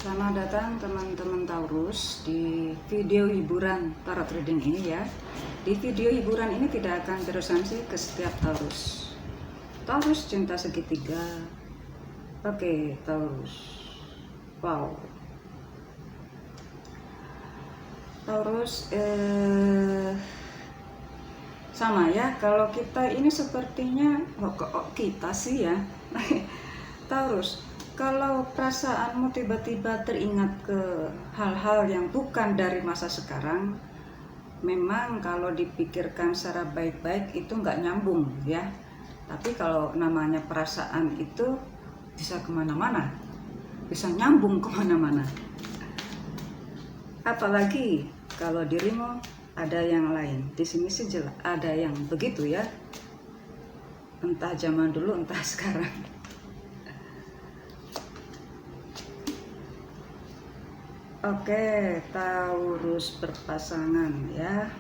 Selamat datang teman-teman Taurus di video hiburan tarot reading ini ya. Di video hiburan ini tidak akan beresensi ke setiap Taurus. Taurus cinta segitiga. Oke, Taurus. Wow. Taurus sama ya. Kalau kita ini sepertinya kita sih ya. Taurus, kalau perasaanmu tiba-tiba teringat ke hal-hal yang bukan dari masa sekarang, memang kalau dipikirkan secara baik-baik itu nggak nyambung ya. Tapi kalau namanya perasaan itu bisa kemana-mana, bisa nyambung kemana-mana. Apalagi kalau dirimu ada yang lain. Di sini sih jelas ada yang begitu ya. Entah zaman dulu, entah sekarang. Oke, Taurus berpasangan ya.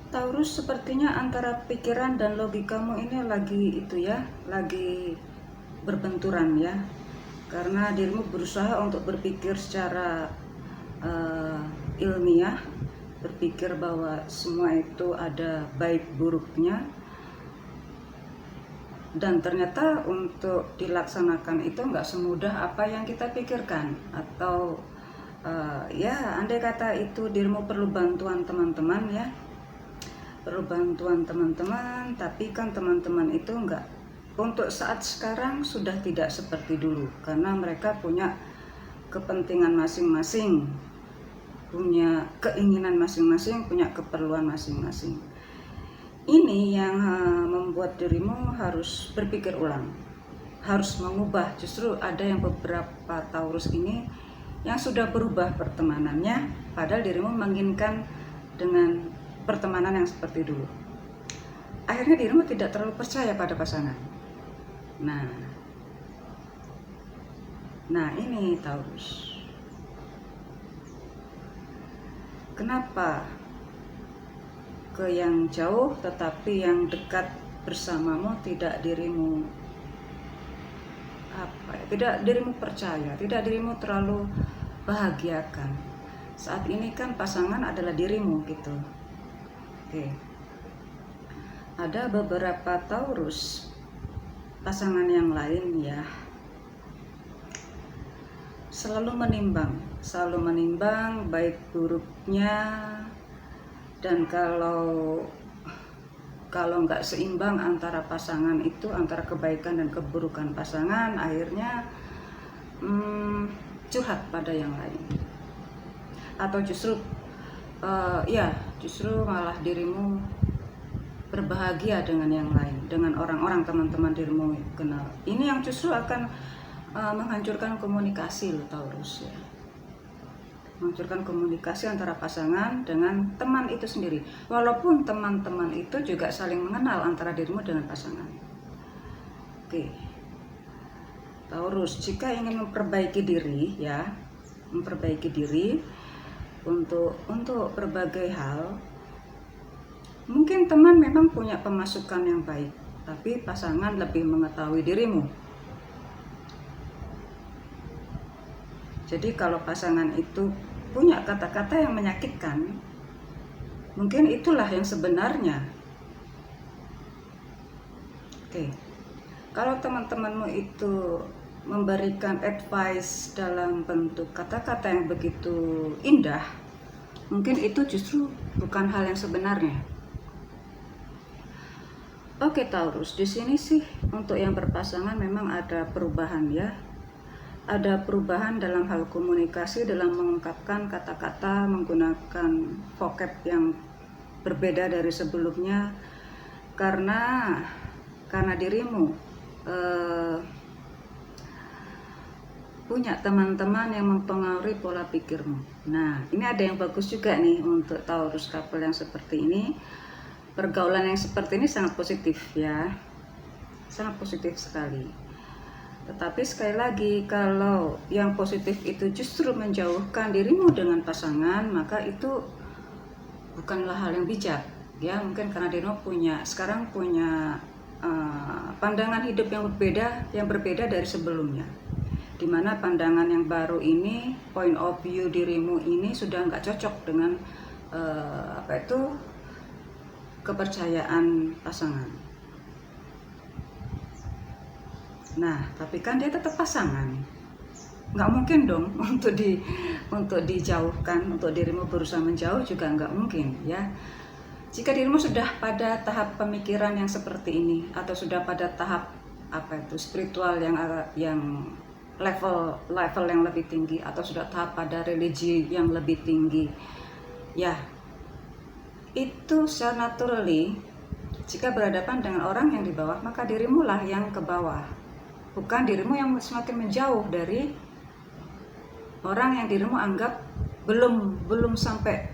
Taurus sepertinya antara pikiran dan logikamu ini lagi itu ya, lagi berbenturan ya. Karena dirimu berusaha untuk berpikir secara ilmiah, berpikir bahwa semua itu ada baik buruknya, dan ternyata untuk dilaksanakan itu nggak semudah apa yang kita pikirkan. Atau ya andai kata itu dirimu perlu bantuan teman-teman ya, perlu bantuan teman-teman, tapi kan teman-teman itu nggak, untuk saat sekarang sudah tidak seperti dulu, karena mereka punya kepentingan masing-masing, punya keinginan masing-masing, punya keperluan masing-masing. Ini yang membuat dirimu harus berpikir ulang, harus mengubah. Justru ada yang beberapa Taurus ini yang sudah berubah pertemanannya, padahal dirimu menginginkan dengan pertemanan yang seperti dulu. Akhirnya dirimu tidak terlalu percaya pada pasangan. Nah ini Taurus. Kenapa ke yang jauh tetapi yang dekat bersamamu tidak dirimu tidak dirimu percaya, tidak dirimu terlalu bahagiakan. Saat ini kan pasangan adalah dirimu gitu. Oke. Ada beberapa Taurus pasangan yang lain ya, selalu menimbang baik buruknya, dan kalau nggak seimbang antara pasangan itu, antara kebaikan dan keburukan pasangan, akhirnya curhat pada yang lain. Atau justru justru malah dirimu berbahagia dengan yang lain, dengan orang-orang teman-teman dirimu kenal. Ini yang justru akan menghancurkan komunikasi loh Taurus ya. Menghancurkan komunikasi antara pasangan dengan teman itu sendiri. Walaupun teman-teman itu juga saling mengenal antara dirimu dengan pasangan. Oke. Taurus, jika ingin memperbaiki diri ya, memperbaiki diri untuk berbagai hal, mungkin teman memang punya pemasukan yang baik, tapi pasangan lebih mengetahui dirimu. Jadi kalau pasangan itu punya kata-kata yang menyakitkan, mungkin itulah yang sebenarnya. Oke. Kalau teman-temanmu itu memberikan advice dalam bentuk kata-kata yang begitu indah, mungkin itu justru bukan hal yang sebenarnya. Oke Taurus, di sini sih untuk yang berpasangan memang ada perubahan ya. Ada perubahan dalam hal komunikasi, dalam mengungkapkan kata-kata, menggunakan vocab yang berbeda dari sebelumnya, karena dirimu punya teman-teman yang mempengaruhi pola pikirmu. Nah, ini ada yang bagus juga nih untuk Taurus couple yang seperti ini. Pergaulan yang seperti ini sangat positif ya, sangat positif sekali. Tetapi sekali lagi, kalau yang positif itu justru menjauhkan dirimu dengan pasangan, maka itu bukanlah hal yang bijak. Ya, mungkin karena dirimu sekarang punya pandangan hidup yang berbeda dari sebelumnya. Dimana pandangan yang baru ini, point of view dirimu ini sudah nggak cocok dengan kepercayaan pasangan. Nah, tapi kan dia tetap pasangan, nggak mungkin dong untuk dijauhkan, untuk dirimu berusaha menjauh juga nggak mungkin ya. Jika dirimu sudah pada tahap pemikiran yang seperti ini, atau sudah pada tahap spiritual yang level yang lebih tinggi, atau sudah tahap pada religi yang lebih tinggi, ya itu secara naturally, jika berhadapan dengan orang yang di bawah, maka dirimu lah yang ke bawah, bukan dirimu yang semakin menjauh dari orang yang dirimu anggap belum sampai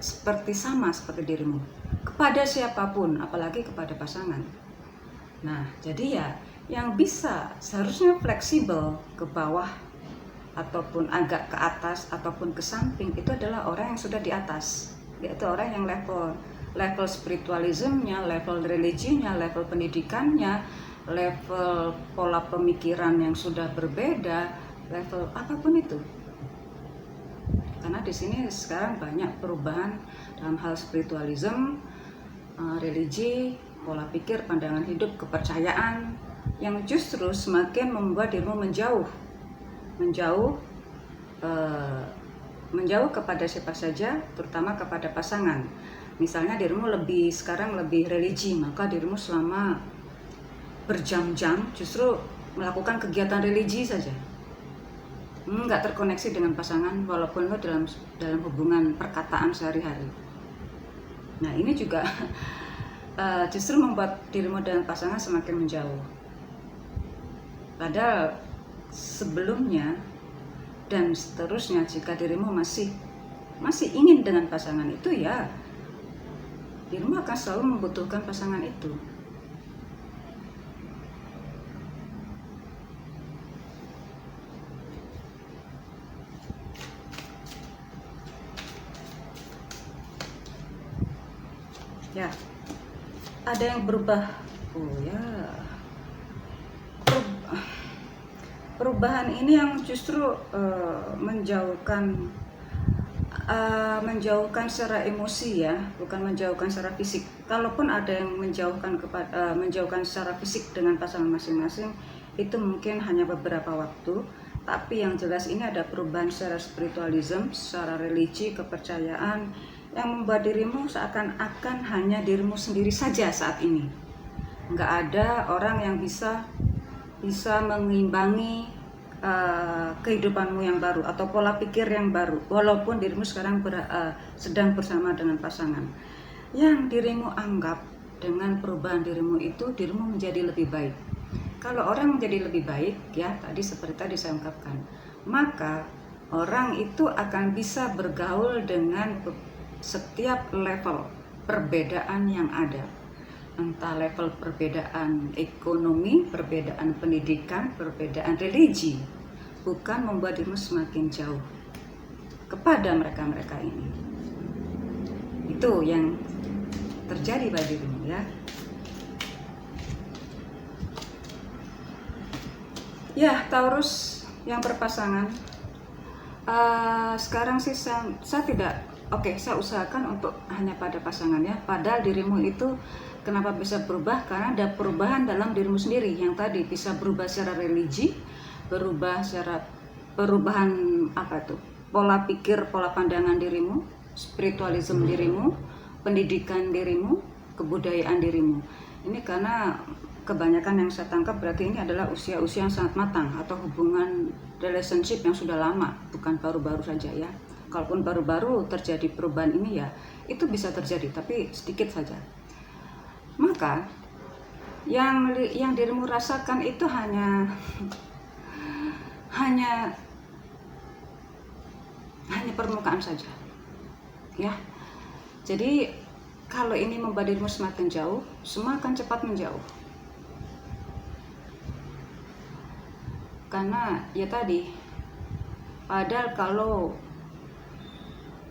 sama seperti dirimu, kepada siapapun, apalagi kepada pasangan. Nah, jadi ya yang bisa seharusnya fleksibel ke bawah ataupun agak ke atas ataupun ke samping, itu adalah orang yang sudah di atas, yaitu orang yang level spiritualismenya, level religinya, level pendidikannya, level pola pemikiran yang sudah berbeda, level apapun itu. Karena di sini sekarang banyak perubahan dalam hal spiritualism, religi, pola pikir, pandangan hidup, kepercayaan, yang justru semakin membuat dirimu menjauh kepada siapa saja, terutama kepada pasangan. Misalnya dirimu sekarang lebih religi, maka dirimu selama berjam-jam justru melakukan kegiatan religi saja, nggak terkoneksi dengan pasangan, walaupun itu dalam hubungan perkataan sehari-hari. Nah, ini juga justru membuat dirimu dan pasangan semakin menjauh. Padahal sebelumnya dan seterusnya, jika dirimu masih ingin dengan pasangan itu, ya dirimu akan selalu membutuhkan pasangan itu. Ya, ada yang berubah. Oh ya, perubahan ini yang justru menjauhkan secara emosi ya, bukan menjauhkan secara fisik. Kalaupun ada yang menjauhkan secara fisik dengan pasangan masing-masing, itu mungkin hanya beberapa waktu. Tapi yang jelas ini ada perubahan secara spiritualism, secara religi, kepercayaan, yang membuat dirimu seakan-akan hanya dirimu sendiri saja saat ini. Nggak ada orang yang bisa mengimbangi kehidupanmu yang baru atau pola pikir yang baru, walaupun dirimu sekarang sedang bersama dengan pasangan. Yang dirimu anggap dengan perubahan dirimu itu, dirimu menjadi lebih baik. Kalau orang menjadi lebih baik, ya seperti tadi saya ungkapkan, maka orang itu akan bisa bergaul dengan setiap level perbedaan yang ada, entah level perbedaan ekonomi, perbedaan pendidikan, perbedaan religi, bukan membuat dirimu semakin jauh kepada mereka ini. Itu yang terjadi pada dirimu ya. Ya, Taurus yang berpasangan, sekarang sih saya tidak saya usahakan untuk hanya pada pasangannya. Padahal dirimu itu kenapa bisa berubah? Karena ada perubahan dalam dirimu sendiri yang tadi bisa berubah secara religi, perubahan pola pikir, pola pandangan dirimu, spiritualisme dirimu, pendidikan dirimu, kebudayaan dirimu. Ini karena kebanyakan yang saya tangkap berarti ini adalah usia-usia yang sangat matang atau hubungan relationship yang sudah lama, bukan baru-baru saja ya. Kalaupun baru-baru terjadi perubahan ini, ya itu bisa terjadi, tapi sedikit saja. Maka yang dirimu rasakan itu hanya permukaan saja ya. Jadi kalau ini membuat dirimu semakin jauh, semua akan cepat menjauh. Karena ya tadi, padahal kalau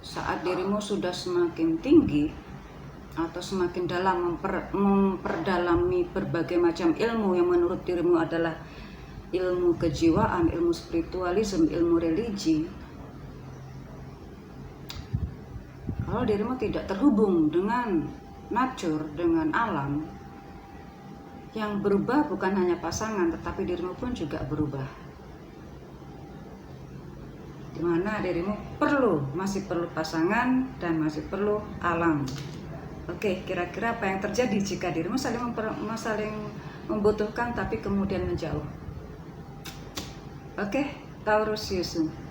saat dirimu sudah semakin tinggi atau semakin dalam memperdalami berbagai macam ilmu yang menurut dirimu adalah ilmu kejiwaan, ilmu spiritualisme, ilmu religi, kalau dirimu tidak terhubung dengan nature, dengan alam, yang berubah bukan hanya pasangan, tetapi dirimu pun juga berubah. Dimana dirimu masih perlu pasangan dan masih perlu alam. Oke, kira-kira apa yang terjadi jika dirimu saling membutuhkan tapi kemudian menjauh? Oke, Taurus Yusun.